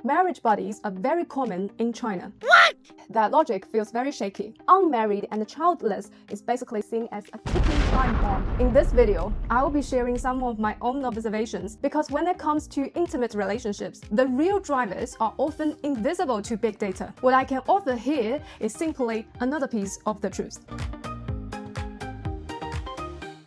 Marriage bodies are very common in China. What? That logic feels very shaky. Unmarried and childless is basically seen as a ticking time bomb. In this video, I will be sharing some of my own observations because when it comes to intimate relationships, the real drivers are often invisible to big data. What I can offer here is simply another piece of the truth.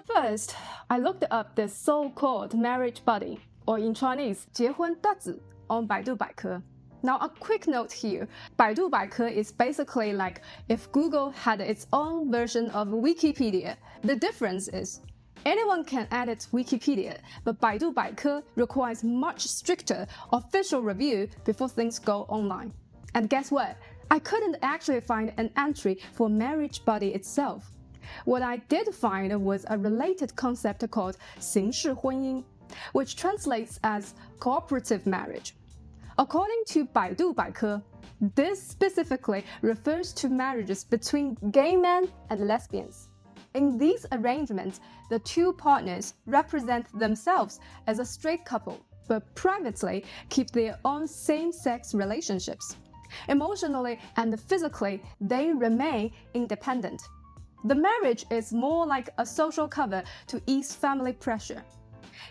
First, I looked up the so-called marriage body, or in Chinese, 结婚大字, on 百度百科. Now, a quick note here. 百度百科 is basically like if Google had its own version of Wikipedia. The difference is anyone can edit Wikipedia, but 百度百科 requires much stricter official review before things go online. And guess what? I couldn't actually find an entry for marriage body itself. What I did find was a related concept called 形式婚姻, which translates as cooperative marriage. According to 百度百科, this specifically refers to marriages between gay men and lesbians. In these arrangements, the two partners represent themselves as a straight couple, but privately keep their own same-sex relationships. Emotionally and physically, they remain independent. The marriage is more like a social cover to ease family pressure.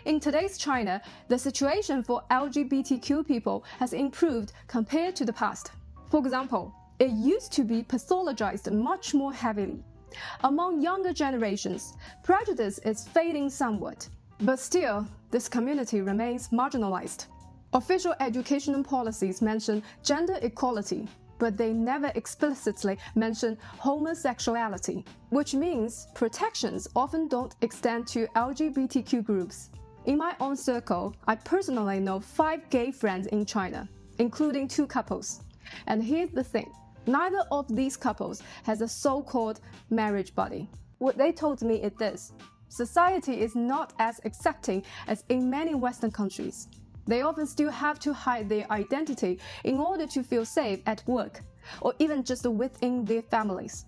In today's China, the situation for LGBTQ people has improved compared to the past. For example, it used to be pathologized much more heavily. Among younger generations, prejudice is fading somewhat, but still, this community remains marginalized. Official educational policies mention gender equality, but they never explicitly mention homosexuality, which means protections often don't extend to LGBTQ groups. In my own circle, I personally know 5 gay friends in China, including 2 couples. And here's the thing, neither of these couples has a so-called marriage body. What they told me is this: society is not as accepting as in many Western countries. They often still have to hide their identity in order to feel safe at work, or even just within their families.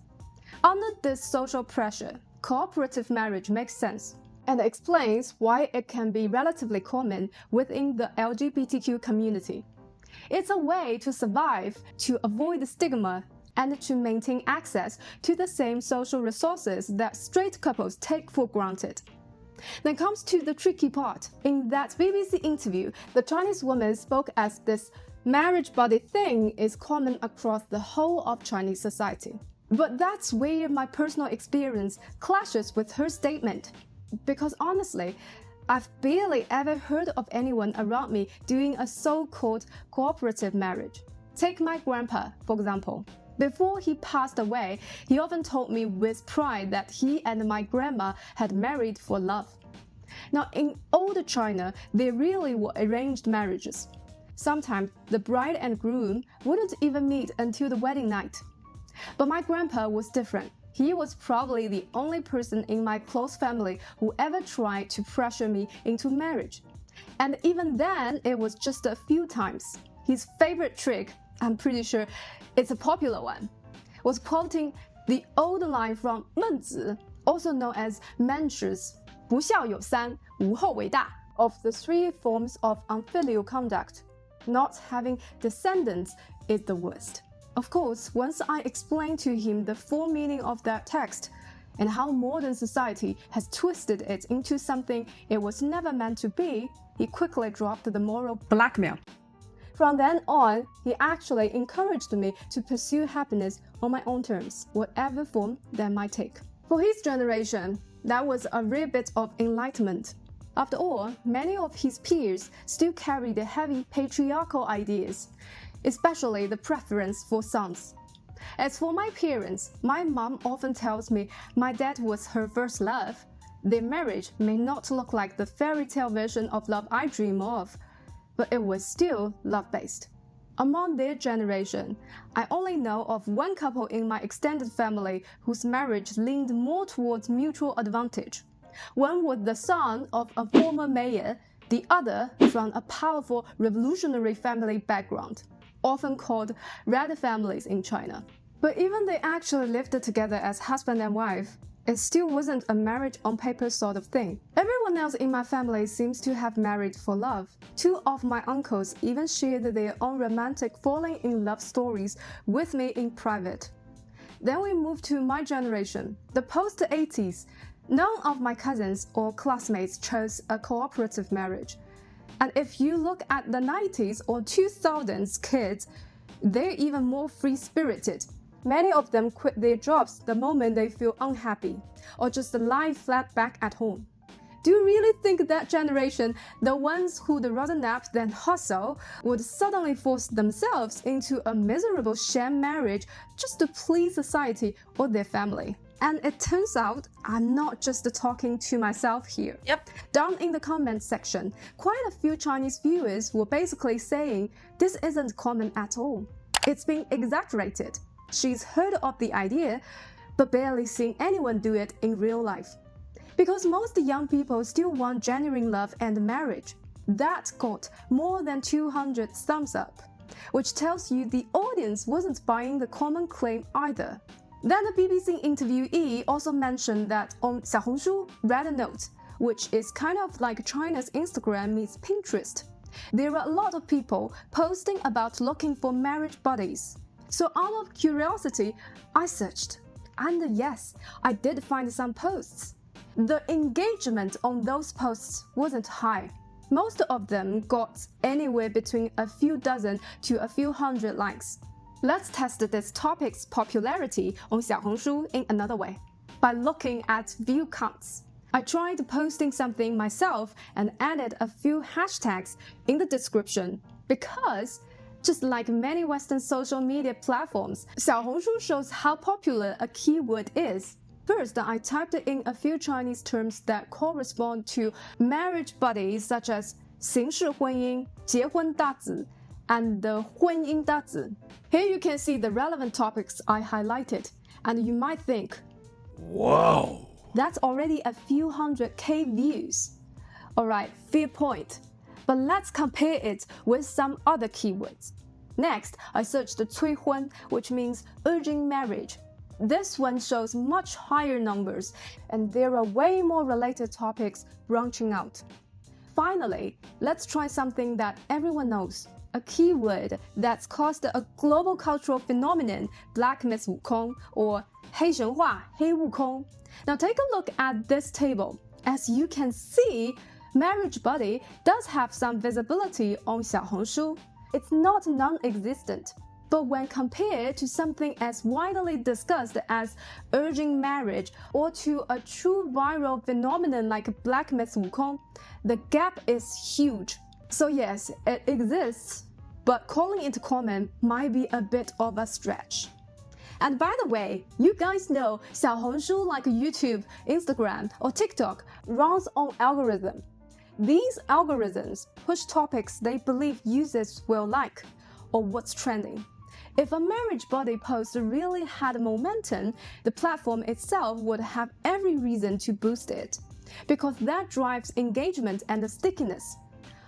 Under this social pressure, cooperative marriage makes sense, and explains why it can be relatively common within the LGBTQ community. It's a way to survive, to avoid the stigma, and to maintain access to the same social resources that straight couples take for granted. Then comes to the tricky part. In that BBC interview, the Chinese woman spoke as this marriage body thing is common across the whole of Chinese society. But that's where my personal experience clashes with her statement. Because honestly, I've barely ever heard of anyone around me doing a so-called cooperative marriage. Take my grandpa, for example. Before he passed away, he often told me with pride that he and my grandma had married for love. Now, in older China, there really were arranged marriages. Sometimes the bride and groom wouldn't even meet until the wedding night. But my grandpa was different. He was probably the only person in my close family who ever tried to pressure me into marriage. And even then, it was just a few times. His favorite trick, I'm pretty sure it's a popular one, was quoting the old line from 孟子, also known as Mencius, 不孝有三, 无后为大, of the 3 forms of unfilial conduct. Not having descendants is the worst. Of course, once I explained to him the full meaning of that text and how modern society has twisted it into something it was never meant to be, he quickly dropped the moral blackmail. From then on, he actually encouraged me to pursue happiness on my own terms, whatever form that might take. For his generation, that was a real bit of enlightenment. After all, many of his peers still carry the heavy patriarchal ideas, especially the preference for sons. As for my parents, my mom often tells me my dad was her first love. Their marriage may not look like the fairy tale version of love I dream of, but it was still love-based. Among their generation, I only know of 1 couple in my extended family whose marriage leaned more towards mutual advantage. One was the son of a former mayor, the other from a powerful revolutionary family background, often called red families in China. But even they actually lived together as husband and wife, it still wasn't a marriage on paper sort of thing. Everyone else in my family seems to have married for love. Two of my uncles even shared their own romantic falling in love stories with me in private. Then we moved to my generation, the post-80s. None of my cousins or classmates chose a cooperative marriage. And if you look at the 90s or 2000s kids, they're even more free-spirited. Many of them quit their jobs the moment they feel unhappy, or just lie flat back at home. Do you really think that generation, the ones who'd rather nap than hustle, would suddenly force themselves into a miserable sham marriage just to please society or their family? And it turns out I'm not just talking to myself here. Yep. Down in the comments section, quite a few Chinese viewers were basically saying this isn't common at all. It's been exaggerated. She's heard of the idea, but barely seen anyone do it in real life. Because most young people still want genuine love and marriage. That got more than 200 thumbs up, which tells you the audience wasn't buying the common claim either. Then the BBC interviewee also mentioned that on Xiaohongshu, read a note, which is kind of like China's Instagram meets Pinterest. There are a lot of people posting about looking for marriage buddies. So out of curiosity, I searched. And yes, I did find some posts. The engagement on those posts wasn't high. Most of them got anywhere between a few dozen to a few hundred likes. Let's test this topic's popularity on Xiaohongshu in another way, by looking at view counts. I tried posting something myself and added a few hashtags in the description because, just like many Western social media platforms, Xiaohongshu shows how popular a keyword is. First, I typed in a few Chinese terms that correspond to marriage buddies such as 形式婚姻, 结婚大子, and the 婚姻大子. Here you can see the relevant topics I highlighted, and you might think, Whoa! That's already a few hundred K views. Alright, fair point. But let's compare it with some other keywords. Next, I searched 催婚, which means urging marriage. This one shows much higher numbers, and there are way more related topics branching out. Finally, let's try something that everyone knows, a keyword that's caused a global cultural phenomenon, Black Myth Wukong, or 黑神话, 黑悟空. Now take a look at this table. As you can see, marriage buddy does have some visibility on Xiaohongshu. It's not non-existent. But when compared to something as widely discussed as urging marriage or to a true viral phenomenon like Black Myth Wukong, the gap is huge. So yes, it exists, but calling it common might be a bit of a stretch. And by the way, you guys know Xiaohongshu, like YouTube, Instagram, or TikTok, runs on algorithm. These algorithms push topics they believe users will like, or what's trending. If a marriage buddy post really had momentum, the platform itself would have every reason to boost it, because that drives engagement and stickiness.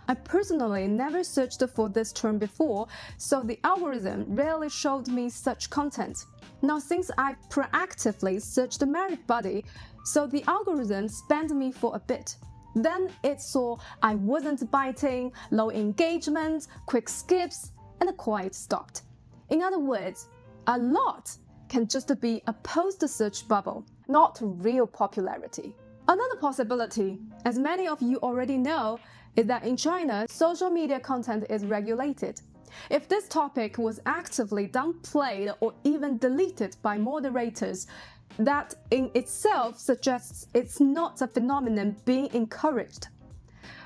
I personally never searched for this term before, so the algorithm rarely showed me such content. Now since I proactively searched marriage buddy, so the algorithm spanned me for a bit. Then it saw I wasn't biting, low engagement, quick skips, and the quiet stopped. In other words, a lot can just be a post-search bubble, not real popularity. Another possibility, as many of you already know, is that in China, social media content is regulated. If this topic was actively downplayed or even deleted by moderators, that in itself suggests it's not a phenomenon being encouraged.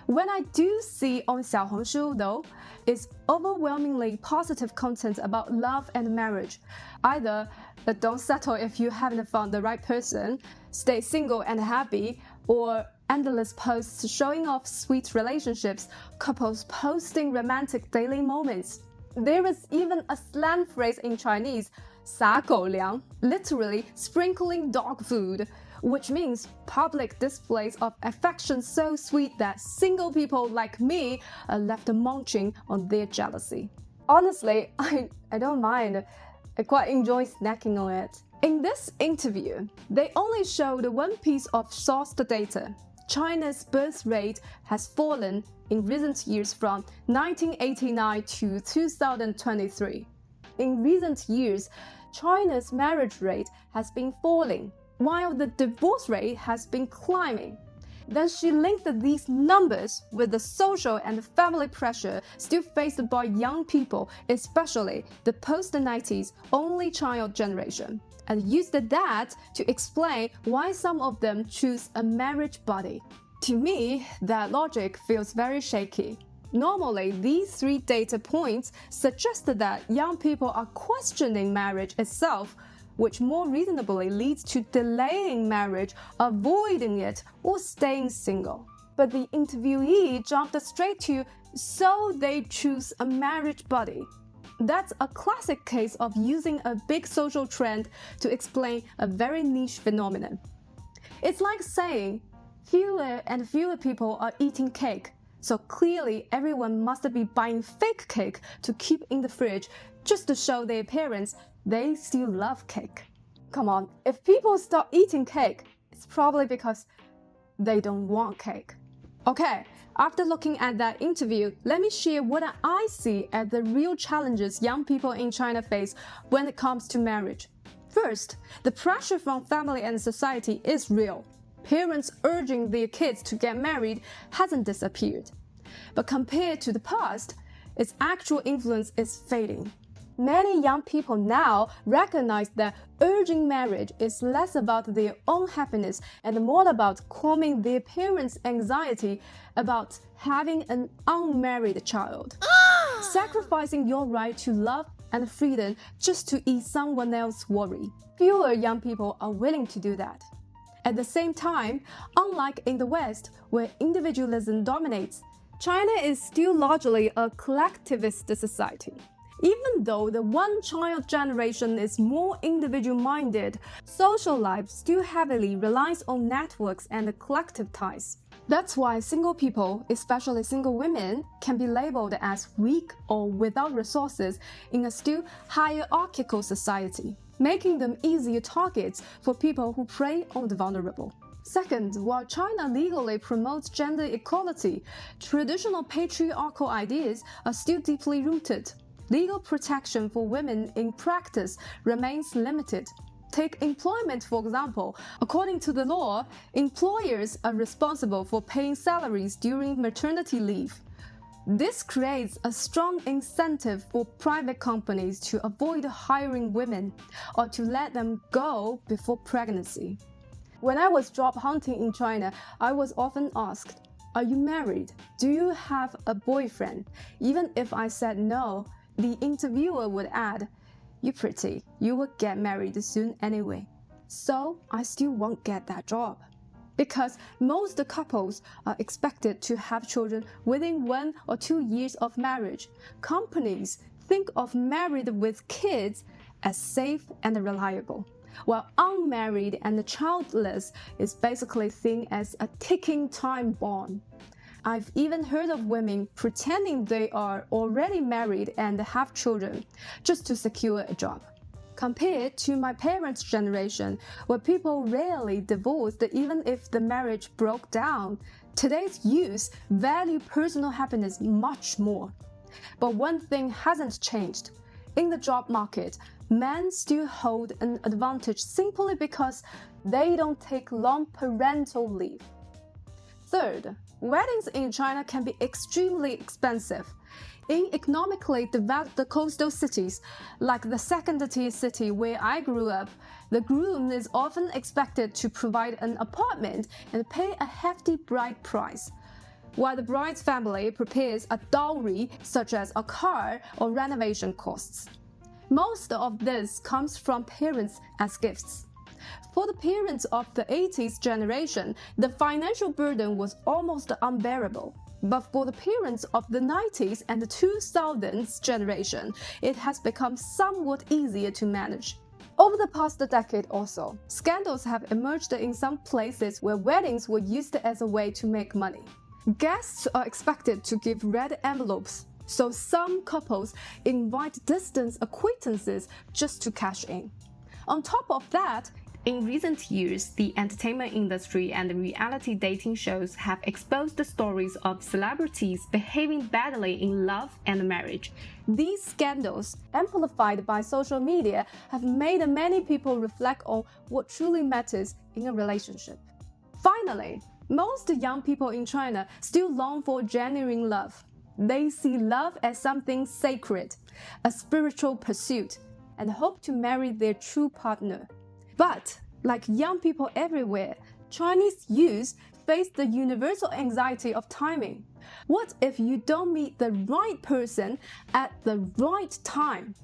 When I do see on Xiaohongshu, though, it's overwhelmingly positive content about love and marriage. Either don't settle if you haven't found the right person, stay single and happy, or endless posts showing off sweet relationships, couples posting romantic daily moments. There is even a slang phrase in Chinese, 撒狗粮, literally sprinkling dog food, which means public displays of affection so sweet that single people like me are left munching on their jealousy. Honestly, I don't mind. I quite enjoy snacking on it. In this interview, they only showed one piece of sourced data. China's birth rate has fallen in recent years from 1989 to 2023. In recent years, China's marriage rate has been falling, while the divorce rate has been climbing. Then she linked these numbers with the social and family pressure still faced by young people, especially the post-90s only child generation, and used that to explain why some of them choose a marriage body. To me, that logic feels very shaky. Normally, these three data points suggest that young people are questioning marriage itself, which more reasonably leads to delaying marriage, avoiding it, or staying single. But the interviewee jumped straight to, so they choose a marriage body. That's a classic case of using a big social trend to explain a very niche phenomenon. It's like saying, fewer and fewer people are eating cake, so clearly everyone must be buying fake cake to keep in the fridge just to show their parents they still love cake. Come on, if people stop eating cake, it's probably because they don't want cake. Okay, after looking at that interview, let me share what I see as the real challenges young people in China face when it comes to marriage. First, the pressure from family and society is real. Parents urging their kids to get married hasn't disappeared. But compared to the past, its actual influence is fading. Many young people now recognize that urging marriage is less about their own happiness and more about calming their parents' anxiety about having an unmarried child. Sacrificing your right to love and freedom just to ease someone else's worry. Fewer young people are willing to do that. At the same time, unlike in the West, where individualism dominates, China is still largely a collectivist society. Even though the one-child generation is more individual-minded, social life still heavily relies on networks and collective ties. That's why single people, especially single women, can be labeled as weak or without resources in a still hierarchical society, making them easier targets for people who prey on the vulnerable. Second, while China legally promotes gender equality, traditional patriarchal ideas are still deeply rooted. Legal protection for women in practice remains limited. Take employment, for example. According to the law, employers are responsible for paying salaries during maternity leave. This creates a strong incentive for private companies to avoid hiring women or to let them go before pregnancy. When I was job hunting in China, I was often asked, "Are you married? Do you have a boyfriend?" Even if I said no, the interviewer would add, "You're pretty, you will get married soon anyway." So I still won't get that job. Because most couples are expected to have children within 1 or 2 years of marriage, companies think of married with kids as safe and reliable, while unmarried and childless is basically seen as a ticking time bomb. I've even heard of women pretending they are already married and have children just to secure a job. Compared to my parents' generation, where people rarely divorced even if the marriage broke down, today's youth value personal happiness much more. But one thing hasn't changed. In the job market, men still hold an advantage simply because they don't take long parental leave. Third, weddings in China can be extremely expensive. In economically developed coastal cities, like the second-tier city where I grew up, the groom is often expected to provide an apartment and pay a hefty bride price, while the bride's family prepares a dowry such as a car or renovation costs. Most of this comes from parents as gifts. For the parents of the 80s generation, the financial burden was almost unbearable. But for the parents of the 90s and the 2000s generation, it has become somewhat easier to manage. Over the past decade or so, scandals have emerged in some places where weddings were used as a way to make money. Guests are expected to give red envelopes, so some couples invite distant acquaintances just to cash in. On top of that, in recent years, the entertainment industry and reality dating shows have exposed the stories of celebrities behaving badly in love and marriage. These scandals, amplified by social media, have made many people reflect on what truly matters in a relationship. Finally, most young people in China still long for genuine love. They see love as something sacred, a spiritual pursuit, and hope to marry their true partner. But, like young people everywhere, Chinese youth face the universal anxiety of timing. What if you don't meet the right person at the right time?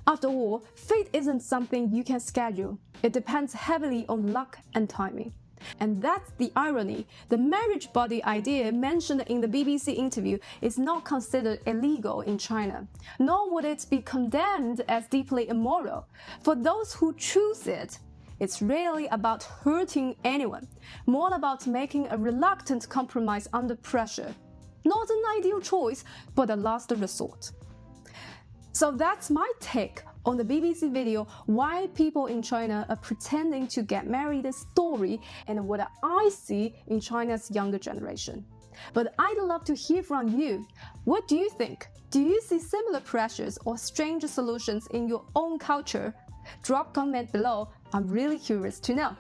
After all, fate isn't something you can schedule. It depends heavily on luck and timing. And that's the irony. The marriage body idea mentioned in the BBC interview is not considered illegal in China, nor would it be condemned as deeply immoral. For those who choose it, it's rarely about hurting anyone, more about making a reluctant compromise under pressure. Not an ideal choice, but a last resort. So that's my take on the BBC video, Why People in China Are Pretending to Get Married story, and what I see in China's younger generation. But I'd love to hear from you. What do you think? Do you see similar pressures or strange solutions in your own culture? Drop a comment below. I'm really curious to know.